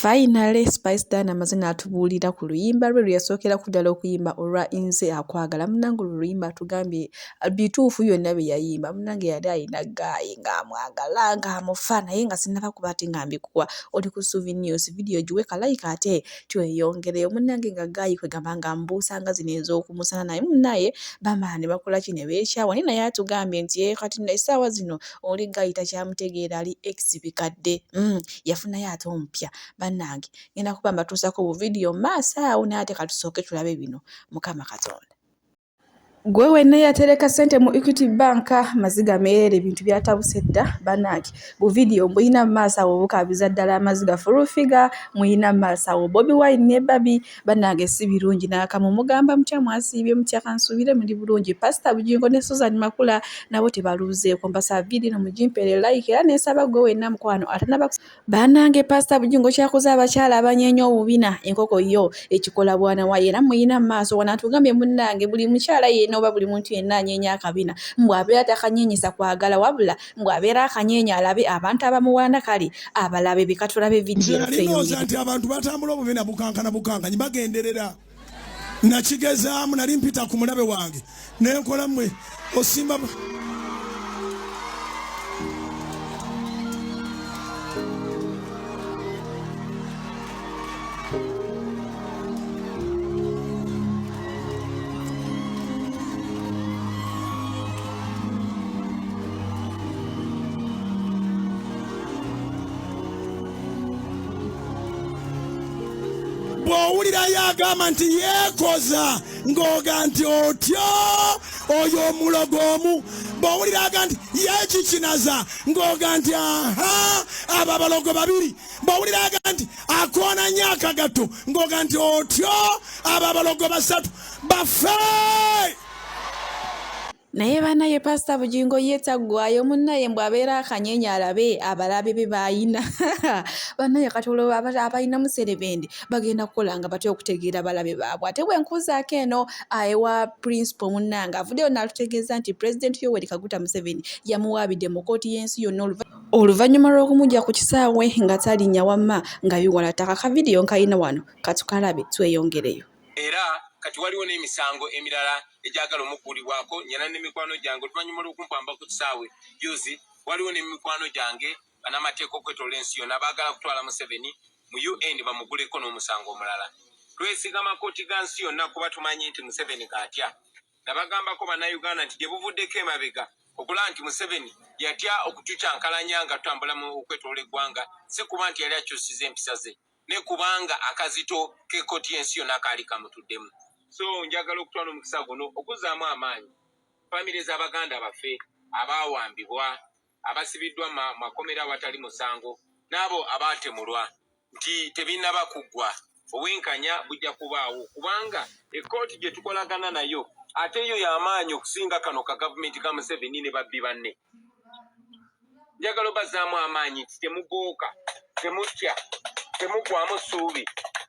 Finally, Spice Dana amazina atubuulira ku luyimba lwe yasookera kuddala okuyimba olwa Nze Akwagala. Munnange oluyimba tugambye bituufu yonna bye yayimba. Munnange yali alina gaayi ng'amwagala ng'amufa naye nga sinnaba kuba ati nga mbikuwa. Oli ku Suvi News video giwe kalayika ate tweyongereyo. Munnange nga gaayi kwe gamba nga mbuusa nga zino ez'okumusana naye munnaye bamala ne bakola ki ne beekyawa. Naye atugambye nti kati essaawa zino oli gaayi takyamutegeera ali ex bikadde. Yafunayo ate omupya. Bannange ngenda kuba mbatuusako bu video maaso awo naye ate katusooke tulabe bino. Mukama Katonda. Gwe wenna yatereka ssente mu Equity Bank maziga meere ebintu byatabuse dda bannange. Bu video mbuyina mu maaso awo bukabiza ddala amaziga furufiga muyina mu maaso awo Bobi Wine ne Barbie bannange si birungi n'akamu mugamba mutya mwasiibye mutya kansuubire muli bulungi. Pastor Bujingo ne Suzan Makula nabo tebaluuzeeko mbasa video no mugimpere like era nesaba gwe wenna mukwano atanaba bannange. Pastor Bujingo kyakoze abakyala abanyeenya obubina enkoko yo ekikola bwana waye era muyina mu maaso wanatugambye munnange buli mukyala yenna oba buli muntu yenna anyeenya akabina mbw'abeera takanyeenyesa kwagala wabula mbw'abeera akanyeenya alabe abantu abamuwaana kale abalabe bikatulabe vidiyo nti abantu batambula obubina bukankanyi bagenderera nakigezaamu nali mpita ku mulabe wange nenkola mmwe osimba bw'owulira yagamba nti yeekoza ng'oga nti otyo oyo omulogo omu bw'owulira aga nti yeekikinaza ng'oga nti aha abo abalogo babiri bw'owulira aga nti akoona nnyo akagato ng'oga nti otyo abo abalogo basatu bafe. Naye banaye Pastor Bujingo yeetaggwayo munnaye mbw'abeera akanyeenya alabe abalabe be baayina banaye katolo abalina muserebende bagenda kukolanga batya okutegeera balabe baabwe. Ate bwe nkuzaako eno ewa principal munnanga avuddeyo n'atutegeeza nti President Yoweri Kaguta Museveni yamuwaabidde mu kkooti y'ensi yonna oluvannyuma lw'okumujja ku kisaawe nga talinnya wamma nga biwala ttaka. Ka vidiyo nkayina wano katukalabe tweyongereyo. Era kati waliwo n'emisango emirala ejagala omukuulibwako nyana n'emikwano gyange oluvannyuma lw'okumpamba ku kisaawe yuzi waliwo n'emikwano gyange banamateeka okwetoola ensi yonna baagala kutwala Museveni mu UN bamuguleko n'omusango omulala. Twesiga amakooti ga nsi yonna kuba tumanyi nti Museveni kaatya. Nabagambako bannayuganda nti gye buvuddeko emabega okulaba nti Museveni yatya okutucyankalanya nga tutambula mu okwetoola eggwanga si kuba nti yali akyusiza empisa ze ne kubanga akazito k'ekkooti y'ensi yonna kaali kamutuddemu. So njagala okutwala omukisa guno okuzzaamu amaanyi famire z'Abaganda baffe abaawambibwa abasibiddwa makomera awatali musango n'abo abaatemulwa nti tebinnaba kuggwa obwenkanya bujja kubaawo kubanga ekkooti gye tukolagana nayo ate yo y'amaanyi okusinga kano ka gavumenti ka Museveni ne babbi banne. Njagala obazzaamu amaanyi nti temugooka temutya temugwamu ssuubi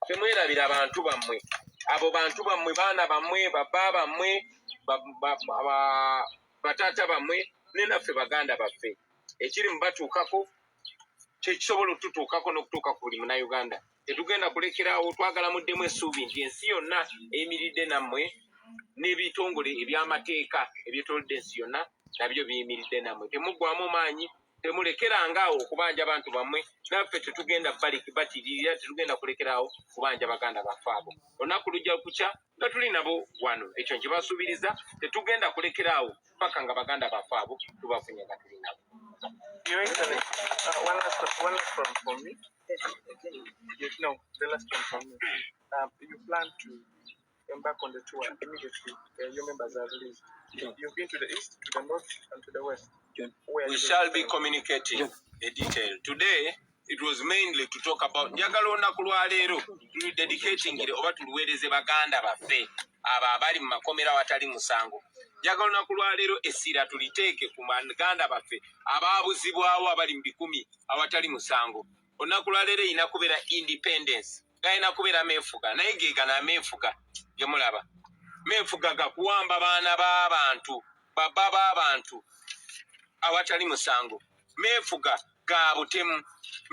temwerabira abantu bammwe abo bantu bammwe baana bammwe baba bammwe bataata bammwe ne naffe baganda baffe ekiri mu batuukako kyekisobola okututuukako n'okutuuka ku buli munnayuganda. Tetugenda kulekeraawo twagala muddemu essuubi nti ensi yonna eyimiridde nammwe n'ebitongole eby'amateeka ebyetoolodde ensi yonna nabyo biyimiridde nammwe. Temuggwamu maanyi temulekerangaawo okubanja abantu bammwe naffe tetugenda batiririra tetugenda kulekeraawo kubanja baganda baffe abo. Olunaku lujja kukya nga tuli nabo wano ekyo nkibasuubiriza tetugenda kulekeraawo paka nga baganda baffe abo tubafunye nga tuli nabo. Your Excellency, one last one from me. No, the last one from me. You plan to embark on the tour immediately. Your members are released. You've been to the east, to the north, and to the west. We shall be communicating the detail. Today, it was mainly to talk about njagala olunaku lwa leero tuli dedicating oba tuluweereze baganda baffe abo abali mu makomera awatali musango. Njagala olunaku lwa leero essira tuliteeke ku baganda baffe abaabuzibwawo abali mu bikumi awatali musango. Olunaku lwa leero erina kubeera independence galina kubeera meefuga naye geegana ameefuga ge mulaba meefuga gakuwamba baana b'abantu baba b'abantu awatali musango meefuga ga butemu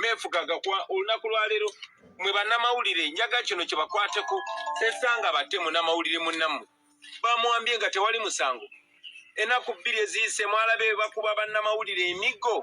mefugaga kwa olunaku lwa leero mwe bannamawulire njaga kino kye bakwateko sesanga batemu n'amawulire munnammwe bamwambye nga tewali musango ennaku 2 eziyise mwalabe bakuba bannamawulire emigo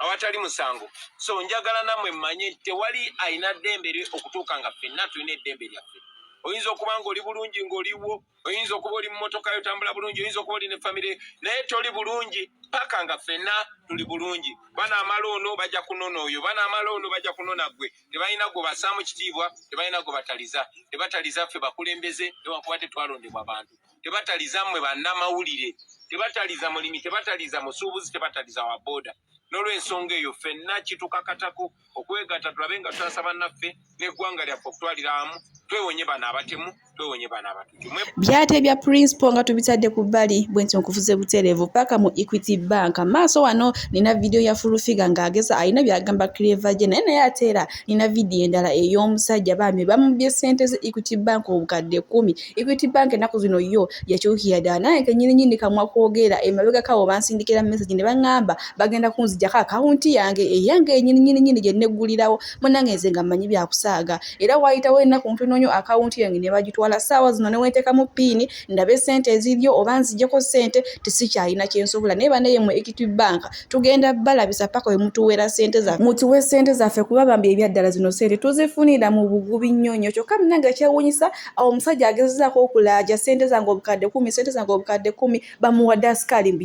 awatali musango so njagala nammwe mmanye tewali ayina ddembe okutuuka nga ffenna tulina eddembe lyaffe oyinza okuba nga oli bulungi ng'oliwo oyinza okuba oli mu motoka yotambula bulungi oyinza okuba oli ne famire naye toli bulungi paka nga ffenna tuli bulungi bana amala ono bajja kunona oyo bana amala ono bajja kunona gwe tebalina gwe basaamu kitiibwa tebalina gwe bataliza tebataliza ffe bakulembeze newakuba twalondebwa abantu tebataliza mmwe bannamawulire tebataliza mulimi tebataliza musuubuzi tebataliza wa booda n'olw'ensonga eyo ffenna kitukakatako okwegatta tulabe nga twasaba naffe n'eggwanga lyaffe okutwalira wamu twewonye bano abatemu twewonye bano abatuju byate bya principal nga tubitadde ku bbali bwentyo nkufuze butereevu paka mu Equity Bank maaso wano nina video ya Furufiga ng'ageza alina byagamba Clever gye naye ateera nina video endala ey'omusajja bambi bamubye ssente ze Equity Bank obukadde 10 Equity Bank ennaku zino yo yakyukira ddala naye kenyini kamwa kwogera emabega kawo bansindikira message ne baŋŋamba bagenda kunzijjako akawunti yange eyange nyini gye neggulirawo munange nze nga mmanyi byakusaaga era wayitawo ennaku ntono akawunti yange ne bagitwala saawa zino ne weteekamu piini ndabe ssente eziryo oba nzijjeko ssente tisikyalina kyensobola naye banaye mu Equity Bank tugenda balabisa paka we mutuweera ssente zaffe mutuwe ssente zaffe kuba bambi ebyaddala zino ssente tuzifunira mu bugubi nnyonyo kyokka munange ekyewuunyisa awo omusajja agezezaako okulaaja ssente zange obukadde 10 ssente zange obukadde 10 bamuwadde asikaali mbu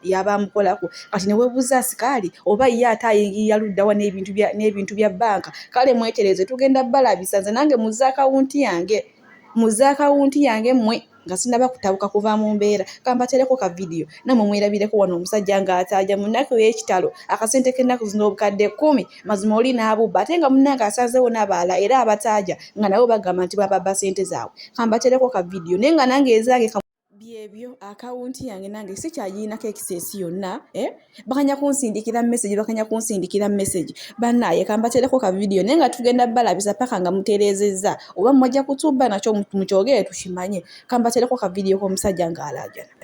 yabamukolako kati ne weebuuza asikaali oba ye ate ayingirira luddawa n'ebintu bya banka kale mwetereze tugenda balabisa nze nange muze akawunti yange mmwe nga sinaba kutabuka kuva mu mbeera kambatereko ka video namwe mwerabireko wano omusajja ng'ataaja mu nnaku y'ekitalo akasente k'ennaku zino obukadde 10 mazima oli n'abubba ate nga munnange asazeewo n'abaala era abataaja nga nabo bagamba nti bababba ssente zaabwe kambatereko ka video naye nga nange ezange byebyo akawunti yange nange sikyagirinako ekisesi yonna bakanya kunsindikira message bannaye kambatereko ka video naye nga tugenda balabisa paka nga mutereezezza oba mwajja kutuba nakyo mukyogere tukimanye kambatereko ka video k'omusajja ng'alaajana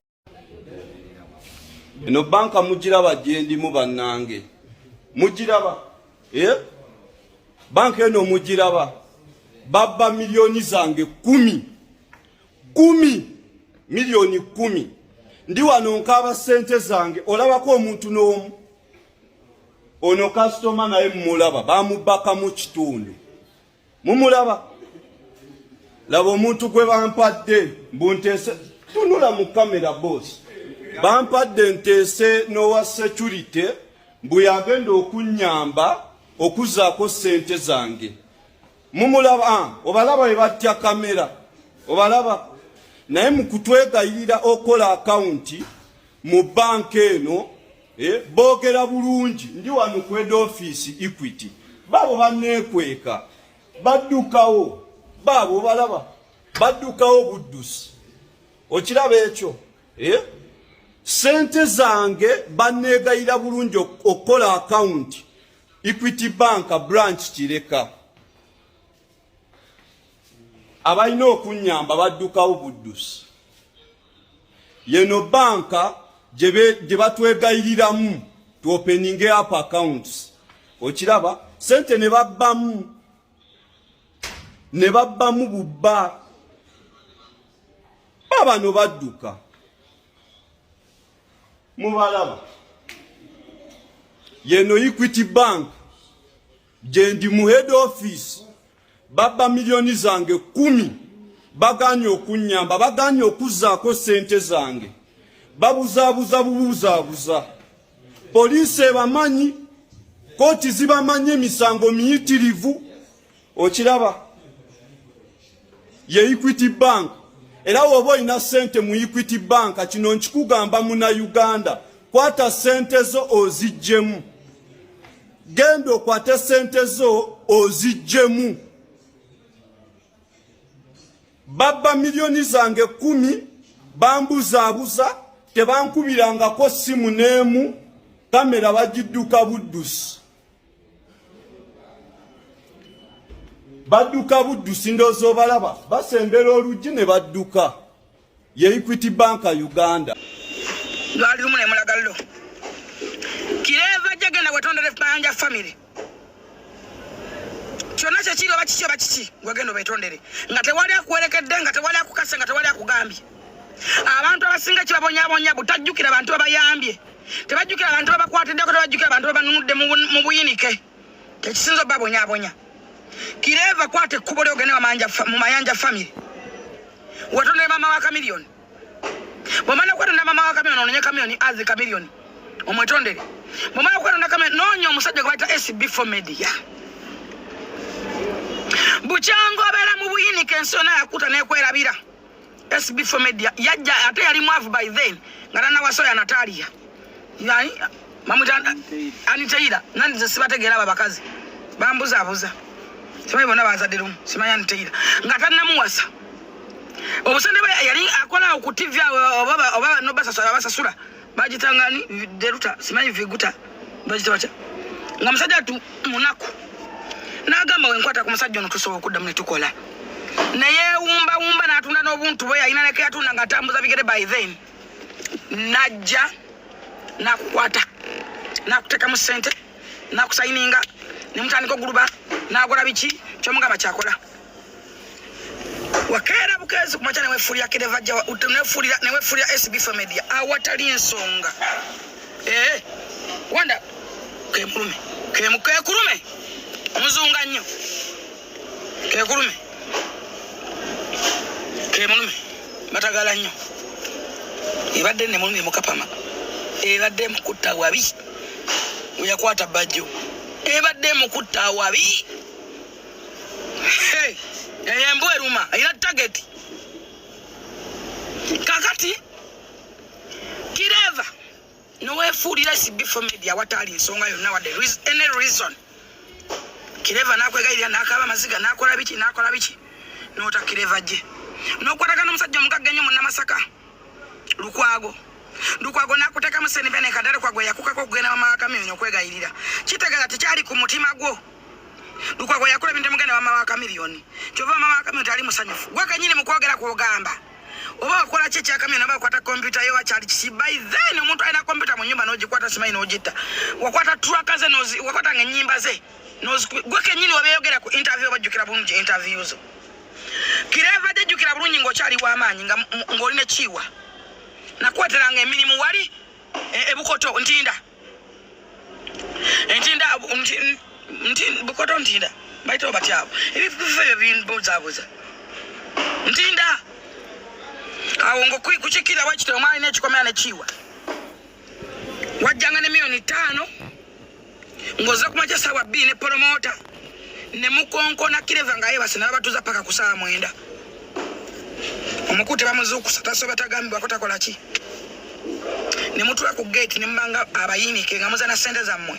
eno banka mugiraba gyendimu bannange mugiraba banka eno mugiraba babba miliyoni zange 10 miliyoni 10 ndi wano nkaba ssente zange olabako omuntu n'omu ono kasitoma naye mumulaba bamubbaka mu kitundu mumulaba laba omuntu gwe bampadde mbunteese tunula mu kamera boss bampadde nteese n'owa security mbu yagenda okunnyamba okuzaako ssente zange mumulaba obalaba bwe batya kamera obalaba naye mukutwegayirira okola akawunti mu banka eno boogera bulungi ndi wano ku head office Equity babo baneekweka baddukawo babo balaba baddukawo buddusi okiraba ekyo ssente zange baneegayira bulungi okukola akawunti Equity Bank branch Kireka abalina okunnyamba baddukawo buddusi yeno banka gye batwegayiriramu to opening up accounts okiraba sente ne babbamu bubba babano badduka mubalaba yeno Equity Bank gye ndi mu head office babba miliyoni zange 10 baganye okunnyamba baganye okuzaako ssente zange babuzaabuza poliisi ebamanyi kooti zibamanyi emisango miyitirivu okiraba ye Equity Bank era woba olina ssente mu Equity Bank kino nkikugamba muna Uganda kwata ssente zo oziggyemu genda okwate ssente zo oziggyemu babba miliyoni zange 10 bambuzaabuza tebankubirangako simu n'emu kamera bagidduka buddusi badduka buddusi ndowooza obalaba basembera oluggi ne badduka ye Equity Bank Uganda lwali lumu ne mulagallo kireva jagenda bwetondere Mayanja family kyonna kyekiri oba kiki oba kiki gwegenda obaetondere nga tewali akuwerekedde nga tewali akukase nga tewali akugambye abantu abasinga kibabonyabonya butajjukira abantu babayambye tebajjukira abantu babakwatiddeko tebajjukira abantu babanunudde mu buyinike tekisinza obabonyabonya kireva kwate ekkubo lyogende mu Mayanja family watondere mama wa kamiliyoni bwomala okwetonda mama wa kamiliyoni ononye kamiliyoni azi kamiliyoni omwetondere bwomala okwetonda kamiliyoni noonya omusajja gwe bayita SB4 media bucyango obeera mu buyinike ensi yonna yakuta nekwerabira SB4 media yajja ate yali mwavu by then nga nanawasoya Natalia yani mamuta aniteira nandi zesibategeera aba bakazi bambuzaabuza simanyi bonna bazadde lumu simanyi aniteira nga tannamuwasa obusende bwe yali akola ku TV oba nobasasula bagitangani deruta simanyi viguta bagita bacha nga musajja tu munaku nagamba wenkwata ku musajja ono tusobola okuddamu ne tukola naye wumba n'atunda n'obuntu bwe yalina leke yatunda nga atambuza bigere by then najja nakukwata nakuteka mu ssente nakusayininga ne mutandika oguluba nakola biki kyomugamba kyakola wakeera bukezi kumaca newefuulira kirevajja newefuulira SB4 media awatali ensonga wanda kekulume muzunga nnyo kekulume kemulume batagala nnyo ebadde nemulume mukapama ebadde mukutta wabi uyakwata bajjo ebadde mukutta wabi embu eruma ayina target kakati kireva nowefuulira SB4 media watali ensonga yonna wadde any reason kireva nakwegayirira nakaba maziga nakola biki nota kireva je nokwataka n'omusajja omugagga ennyo munnamasaka lukwago nakuteka museni bene kadale kwagwe yakukako kugenda mama wakamiliyoni okwegayirira kitegeeza tekyali ku mutima gwo lukwago yakola ebintu mugenda mama wakamiliyoni kyova mama wakamiliyoni tali musanyufu gwe kenyini mukwogera kwogamba oba wakola ki ekyakamiliyoni oba wakwata kompyuta yo wakyali kiki by then omuntu alina kompyuta mu nnyumba n'ogikwata simanyi n'ogitta wakwata traka ze wakwata ng'ennyimba ze gwe kenyini wabeeyogera ku interview bajjukira bulungi interview zo kireva jjukira bulungi ng'okyali w'amaanyi ng'olina ekiwa nakweteranga emirimu wali ebukoto ntinda bukoto ntinda bayitawo batyabo ebifo ebyo bimbuzaabuza ntinda awo ngokukikira wakite omwali n'ekikomera nekiwa wajjanga ne miliyoni 5 ng'oza kumakya saawa 2 ne promota ne mukonkona kireva nga yebase n'abatuza paka ku saawa 9 omukute bamuzuukusa tasoba tagambibwako takola ki ne mutula ku gate ne mbanga abayinike nga muzana ssente zammwe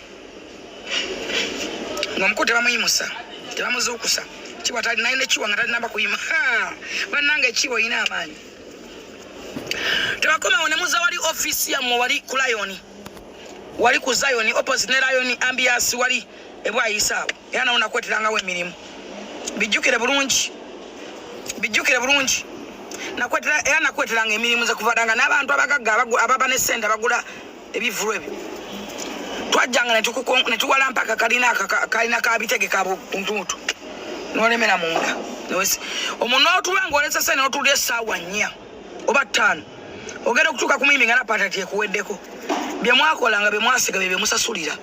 ng'omukute bamuyimusa tebamuzuukusa kiwa tali naye nekiwa nga talinaba kuyima bannanga ekiwa olina amaanyi tebakomawo ne muza wali ofisi yammwe wali ku layoni wali ku zayoni opposite ne layoni ambiance wali ebwayisaawo era nawo nakweterangawo emirimu bijjukire bulungi era nakweteranga emirimu ze kuvaanga n'abantu abagagga ababa n'essente bagula ebivulu ebyo twajjanga ne tuwala mpaka kalina kabitege kabuntuntu n'olemera munda omuntu n'otuba ng'olesa ssente n'otulira essaawa 4 oba 5 ogenda okutuuka ku muyimbi nga napatati ekuweddeko bye mwakolanga bye mwasiga bye musasulira